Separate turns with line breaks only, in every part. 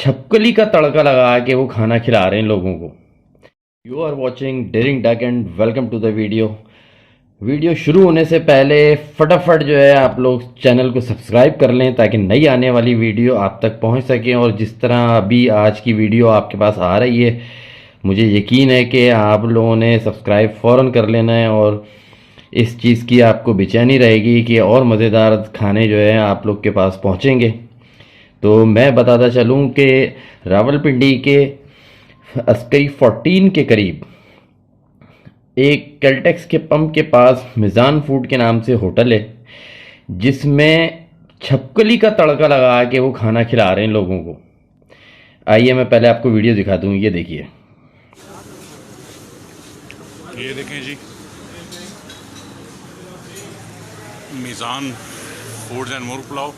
छपकली का तड़का लगा के वो खाना खिला रहे हैं लोगों को। You are watching Daring Duck and welcome to the video शुरू होने से पहले फटाफट जो है आप लोग चैनल को सब्सक्राइब कर लें ताकि नई आने वाली वीडियो आप तक पहुंच सके। और जिस तरह अभी आज की वीडियो आपके पास आ रही है, मुझे यकीन है कि आप लोगों ने सब्सक्राइब फ़ौरन कर लेना है और इस चीज़ की आपको बेचैनी रहेगी कि और मज़ेदार खाने जो है आप लोग के पास पहुंचेंगे। तो मैं बताता चलूं कि रावलपिंडी के अस्करी 14 के करीब एक कैलटेक्स के पंप के पास मिज़ान फूड के नाम से होटल है, जिसमें छपकली का तड़का लगा के वो खाना खिला रहे हैं लोगों को। आइए मैं पहले आपको वीडियो दिखा दूं। ये देखिए,
ये देखें जी, Mizan foods and more pulao.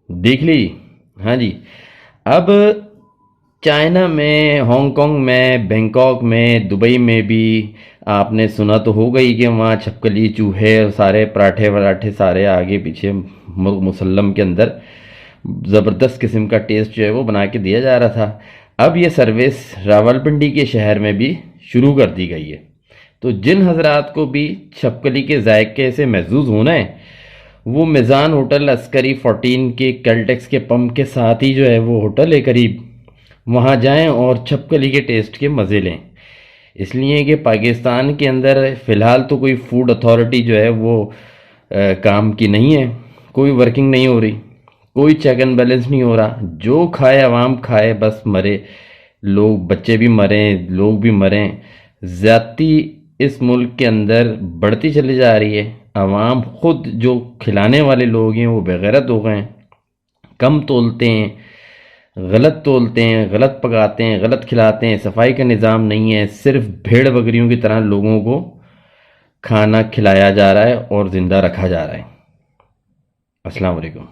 देख ली। हाँ जी। अब चाइना में, हांगकांग में, बैंकॉक में, दुबई में भी आपने सुना तो होगा ही कि वहाँ छपकली, चूहे और सारे पराठे वराठे सारे आगे पीछे मुर्ग मुसल्लम के अंदर ज़बरदस्त किस्म का टेस्ट जो है वो बना के दिया जा रहा था। अब ये सर्विस रावलपिंडी के शहर में भी शुरू कर दी गई है। तो जिन हजरात को भी छपकली के जायके से महसूस होना है, वो मिज़ान होटल अस्करी 14 के कैलटेक्स के पंप के साथ ही जो है वो होटल है करीब, वहाँ जाएं और छपकली के टेस्ट के मज़े लें। इसलिए कि पाकिस्तान के अंदर फ़िलहाल तो कोई फूड अथॉरिटी जो है वो काम की नहीं है, कोई वर्किंग नहीं हो रही, कोई चेक एंड बैलेंस नहीं हो रहा। जो खाए अवाम खाए, बस मरे लोग, बच्चे भी मरें, लोग भी मरें। ज़्यादती इस मुल्क के अंदर बढ़ती चली जा रही है। अवाम खुद जो खिलाने वाले लोग हैं वो बेगैरत हो गए हैं, कम तोलते हैं, गलत तोलते हैं, गलत पकाते हैं, गलत खिलाते हैं, सफाई का निज़ाम नहीं है। सिर्फ भेड़ बकरियों की तरह लोगों को खाना खिलाया जा रहा है और ज़िंदा रखा जा रहा है। अस्सलाम वालेकुम।